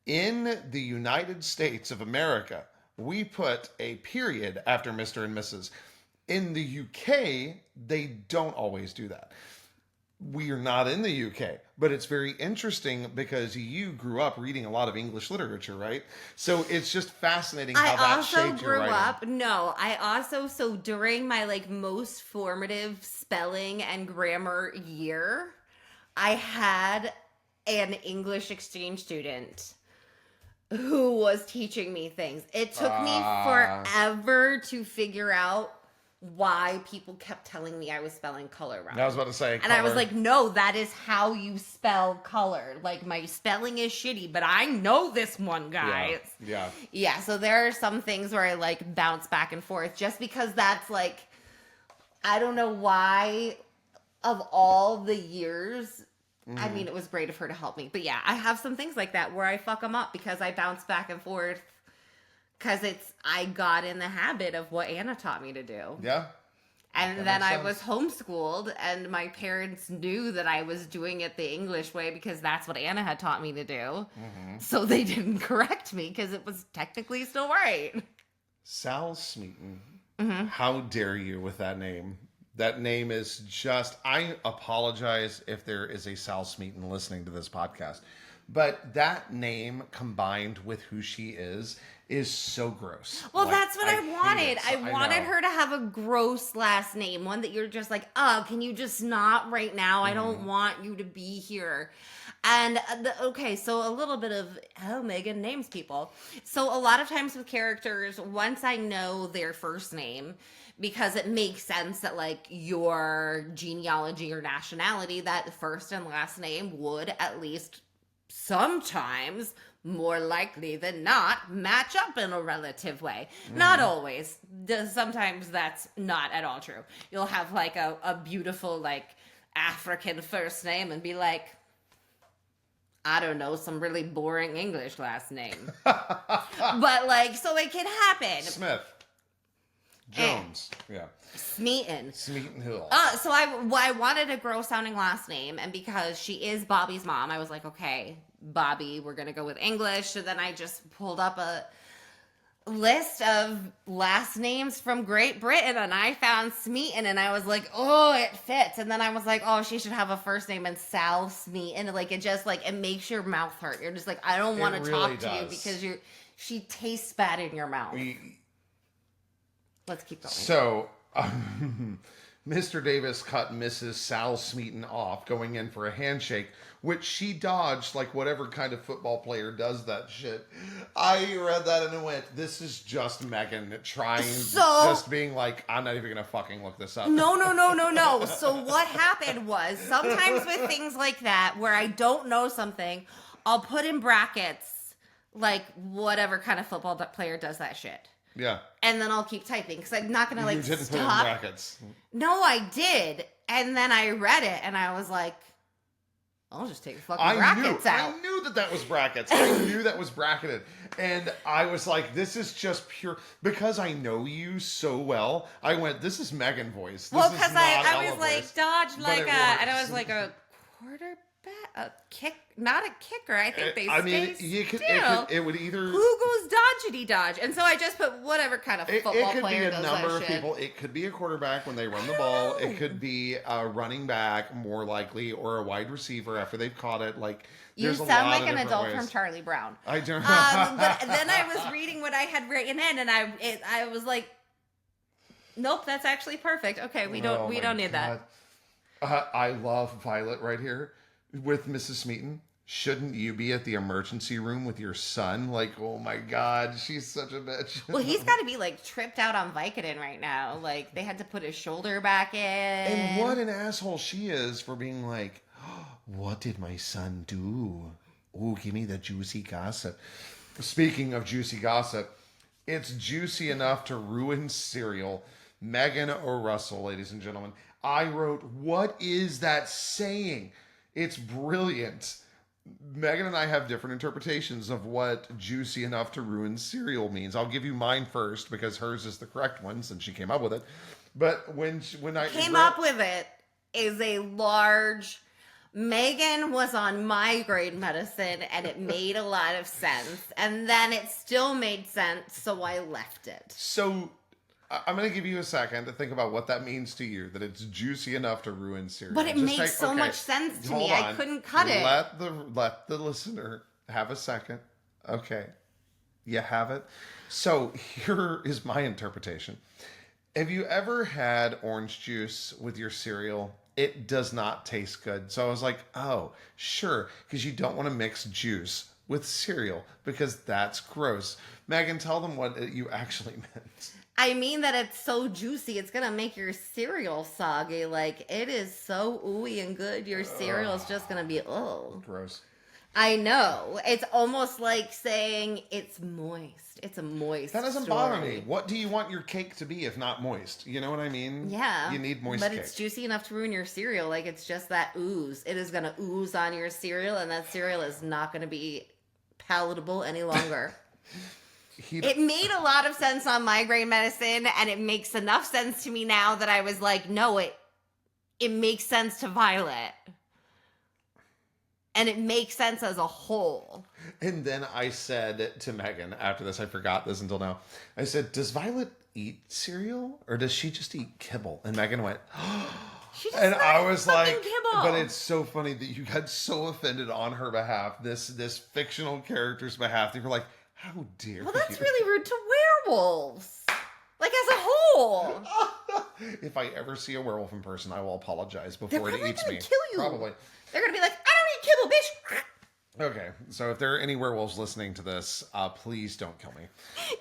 In the United States of America, we put a period after Mr. and Mrs. In the UK, they don't always do that. We are not in the UK, but it's very interesting because you grew up reading a lot of English literature, right? So it's just fascinating how that shaped your writing. I also during my most formative spelling and grammar year, I had an English exchange student who was teaching me things. It took me forever to figure out why people kept telling me I was spelling color wrong. I was about to say, and I was like, no, that is how you spell color. Like, my spelling is shitty, but I know this one, guys. Yeah, so there are some things where I bounce back and forth just because that's I don't know why of all the years. I mean, it was great of her to help me. But yeah, I have some things like that where I fuck them up because I bounce back and forth. Because I got in the habit of what Anna taught me to do. Yeah. And then I was homeschooled, and my parents knew that I was doing it the English way because that's what Anna had taught me to do. Mm-hmm. So they didn't correct me because it was technically still right. Sal Smeaton. Mm-hmm. How dare you with that name? That name is just... I apologize if there is a Sal Smeaton listening to this podcast. But that name combined with who she is so gross. Well, that's what I wanted. I wanted her to have a gross last name. One that you're just like, oh, can you just not right now? I don't want you to be here. And, so a little bit of, Megan names people. So a lot of times with characters, once I know their first name, because it makes sense that, your genealogy or nationality, that first and last name would at least sometimes, more likely than not, match up in a relative way. Not always. Sometimes that's not at all true. You'll have a beautiful African first name and be like, I don't know, some really boring English last name. But so it can happen. Smith. Jones. Yeah. Smeaton. Smeaton Hill. So I wanted a gross sounding last name, and because she is Bobby's mom, I was like, okay, Bobby, we're gonna go with English. So then I just pulled up a list of last names from Great Britain, and I found Smeaton, and I was like, oh, it fits. And then I was like, oh, she should have a first name and Sal Smeaton. It just it makes your mouth hurt. You're just I don't want to talk to you because she tastes bad in your mouth. Let's keep going. So, Mr. Davis cut Mrs. Sal Smeaton off going in for a handshake, which she dodged like whatever kind of football player does that shit. I read that and it went, this is just Megan trying, just being like, I'm not even gonna fucking look this up. No. So what happened was, sometimes with things like that, where I don't know something, I'll put in brackets, like, whatever kind of football player does that shit. Yeah. And then I'll keep typing, because I'm not gonna, like, you didn't stop. put in brackets. No, I did. And then I read it, and I was like, I'll just take the fucking brackets out. I knew that was brackets. I knew that was bracketed. And I was like, this is just pure... Because I know you so well, I went, this is Megan voice. This well, because I was Ella like, voice. dodge like a... And I was like, a quarterback? A kick? Not a kicker. I think they it would either... Who goes dodgety dodge? And so I just put whatever kind of football player does that shit. It could be a number of people. It could be a quarterback when they run the ball. It could be a running back, more likely, or a wide receiver after they've caught it. Like, you sound like an adult from Charlie Brown. I don't. But then I was reading what I had written in, and I was like, nope, that's actually perfect. Okay, we don't need that. I love Violet right here with Mrs. Smeaton. Shouldn't you be at the emergency room with your son? Like, oh my God, she's such a bitch. Well, he's got to be like tripped out on Vicodin right now. Like, they had to put his shoulder back in. And what an asshole she is for being like, oh, what did my son do? Oh, give me the juicy gossip. Speaking of juicy gossip, it's juicy enough to ruin cereal. Megan or Russell, ladies and gentlemen. I wrote, what is that saying? It's brilliant. Megan and I have different interpretations of what juicy enough to ruin cereal means. I'll give you mine first because hers is the correct one since she came up with it. But when I came up with it is a large... Megan was on migraine medicine and it made a lot of sense. And then it still made sense, so I left it. So... I'm going to give you a second to think about what that means to you, that it's juicy enough to ruin cereal. But it makes so much sense to me. I couldn't cut it. Let the listener have a second. Okay. You have it. So here is my interpretation. Have you ever had orange juice with your cereal? It does not taste good. So I was like, oh, sure, because you don't want to mix juice with cereal because that's gross. Megan, tell them what you actually meant. I mean that it's so juicy, it's going to make your cereal soggy. Like, it is so ooey and good, your cereal is just going to be, oh. Gross. I know. It's almost like saying it's moist. It's a moist That doesn't story. bother me. What do you want your cake to be if not moist? You know what I mean? Yeah. You need moist but cake. But it's juicy enough to ruin your cereal. Like, it's just that ooze. It is going to ooze on your cereal, and that cereal is not going to be palatable any longer. It made a lot of sense on migraine medicine, and it makes enough sense to me now that I was like, no, it makes sense to Violet. And it makes sense as a whole. And then I said to Megan, after this, I forgot this until now, I said, does Violet eat cereal, or does she just eat kibble? And Megan went, and I was like, kibble. But it's so funny that you got so offended on her behalf, this fictional character's behalf, that you were like, how dare you? Well, that's really rude to werewolves. Like, as a whole. If I ever see a werewolf in person, I will apologize before it eats me. They're kill you. Probably. They're going to be like, I don't eat kibble, bitch. Okay, so if there are any werewolves listening to this, please don't kill me.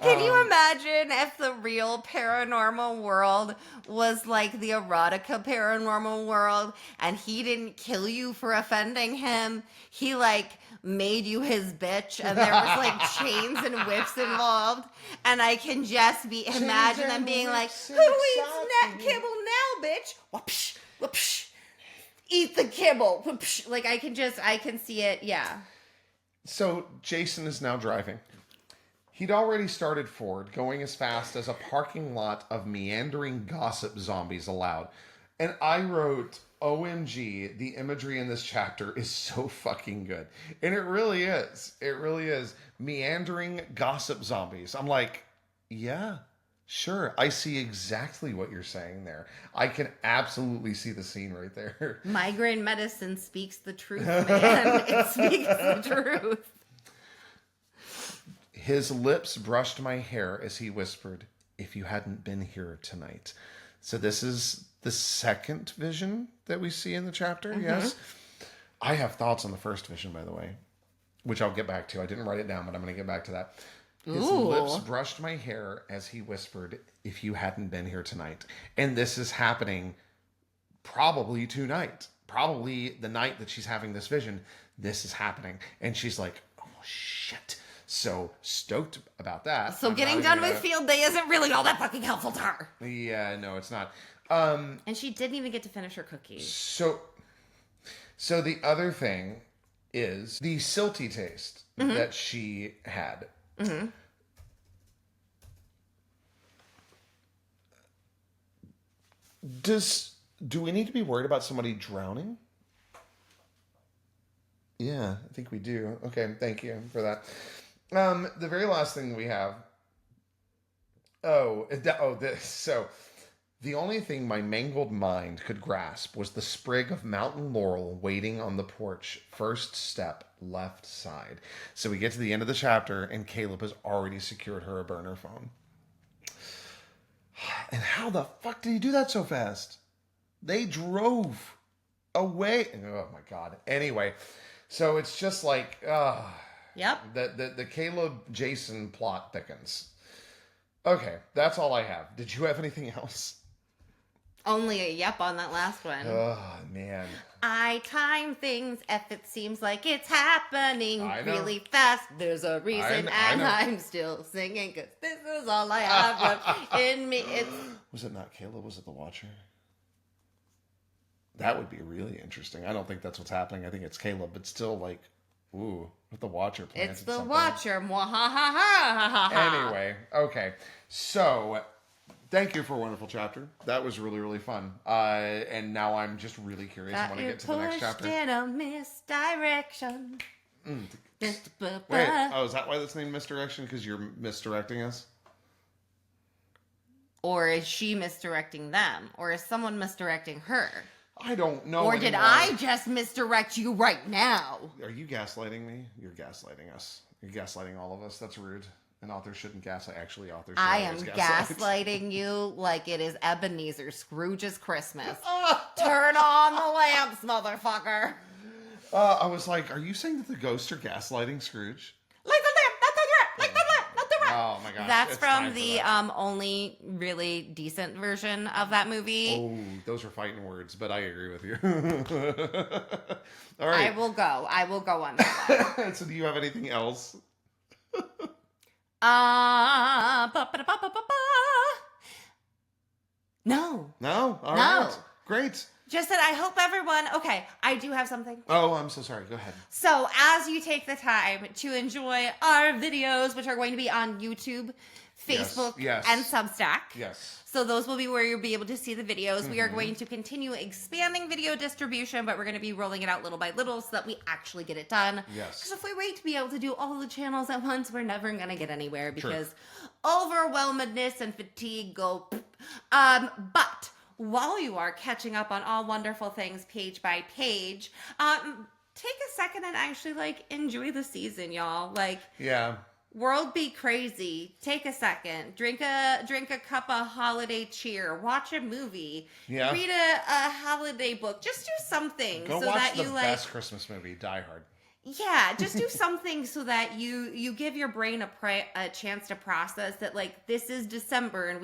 Can you imagine if the real paranormal world was like the erotica paranormal world, and he didn't kill you for offending him? He like made you his bitch, and there was like chains and whips involved, and I can just imagine them being like, who eats kibble now, bitch? Whoopsh, whoopsh. Eat the kibble. Whoopsh. Like, I can see it, yeah. So, Jason is now driving. He'd already started forward, going as fast as a parking lot of meandering gossip zombies allowed. And I wrote, OMG, the imagery in this chapter is so fucking good. And it really is. It really is. Meandering gossip zombies. I'm like, yeah, sure. I see exactly what you're saying there. I can absolutely see the scene right there. Migraine medicine speaks the truth, man. It speaks the truth. His lips brushed my hair as he whispered, if you hadn't been here tonight. So this is the second vision that we see in the chapter. Yes. I have thoughts on the first vision, by the way, which I'll get back to. I didn't write it down, but I'm going to get back to that. His lips brushed my hair as he whispered, "If you hadn't been here tonight." And this is happening probably tonight. Probably the night that she's having this vision. This is happening. And she's like, "Oh, shit." So stoked about that. So getting done with field day isn't really all that fucking helpful to her. Yeah, no, it's not. And she didn't even get to finish her cookies. So the other thing is the silty taste that she had. Do we need to be worried about somebody drowning? Yeah, I think we do. Okay, thank you for that. The very last thing we have. So the only thing my mangled mind could grasp was the sprig of mountain laurel waiting on the porch, first step, left side. So we get to the end of the chapter, and Caleb has already secured her a burner phone. And how the fuck did he do that so fast? They drove away. Oh my god. Anyway, so it's just like, Yep. The Caleb Jason plot thickens. Okay, that's all I have. Did you have anything else? Only a yep on that last one. Oh, man. I time things if it seems like it's happening really fast. There's a reason and I'm still singing because this is all I have left in me. Was it not Caleb? Was it the Watcher? That would be really interesting. I don't think that's what's happening. I think it's Caleb, but still like, ooh, with the Watcher planted It's the something. Watcher. Mwahahaha. Anyway, okay. So, thank you for a wonderful chapter. That was really, really fun. And now I'm just really curious. I want to get to the next chapter. In a misdirection. Wait, is that why that's named Misdirection? Because you're misdirecting us? Or is she misdirecting them? Or is someone misdirecting her? I don't know. Or did I just misdirect you right now? Are you gaslighting me? You're gaslighting us. You're gaslighting all of us. That's rude. An author shouldn't gaslight. Actually, authors should I am always gaslight. gaslighting you like it is Ebenezer Scrooge's Christmas. Turn on the lamps, motherfucker. I was like, are you saying that the ghosts are gaslighting Scrooge? Light the lamp, not the lamp, light the lamp, not the lamp. Oh my gosh. That's from the only really decent version of that movie. Oh, those are fighting words, but I agree with you. All right. I will go on that one. So do you have anything else? No. No? All right. Great. Just that I hope everyone... Okay, I do have something. Oh, I'm so sorry. Go ahead. So, as you take the time to enjoy our videos, which are going to be on YouTube, Facebook, and Substack. Yes. So those will be where you'll be able to see the videos. We are going to continue expanding video distribution, but we're going to be rolling it out little by little so that we actually get it done. Yes. Because if we wait to be able to do all the channels at once, we're never going to get anywhere because overwhelmedness and fatigue go... But while you are catching up on all wonderful things page by page, take a second and actually, enjoy the season, y'all. Yeah. World be crazy. Take a second. Drink a cup of holiday cheer. Watch a movie. Yeah. Read a holiday book. Just do something Go so watch that the you best Christmas movie, Die Hard. Yeah, just do something so that you give your brain a chance to process that this is December and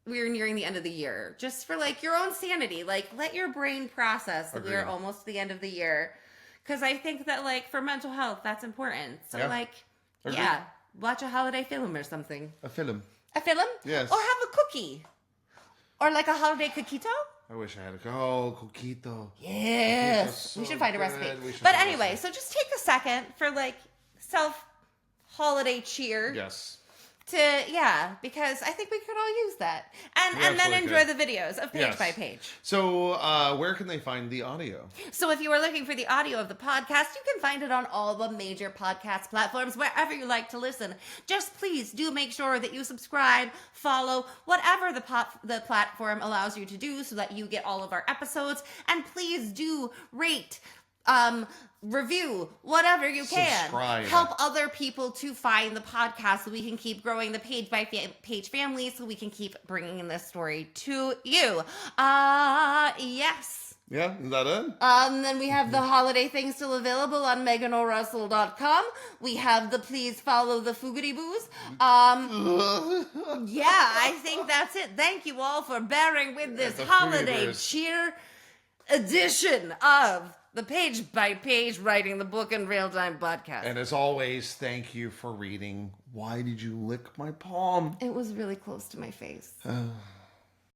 we're nearing the end of the year. Just for your own sanity. Let your brain process that we're almost to the end of the year. Because I think that, for mental health, that's important. So, watch a holiday film or something. A film? A film? Yes. Or have a cookie. Or, a holiday coquito. I wish I had coquito. Yes. So we should find a recipe. But But anyway, so just take a second for, self-holiday cheer. Yes. Because I think we could all use that. And then enjoy the videos of page by page. So, where can they find the audio? So if you are looking for the audio of the podcast, you can find it on all the major podcast platforms, wherever you like to listen. Just please do make sure that you subscribe, follow, whatever the platform allows you to do so that you get all of our episodes. And please do rate, review, whatever you can. Subscribe. Help other people to find the podcast so we can keep growing the page by page family, so we can keep bringing this story to you. Yes. Yeah, is that it? Then we have the holiday things still available on MeganO'Russell.com. We have the please follow the Foogity Boos. Yeah, I think that's it. Thank you all for bearing with this holiday cheer edition of the page by page writing the book in real time podcast. And as always, thank you for reading. Why did you lick my palm? It was really close to my face.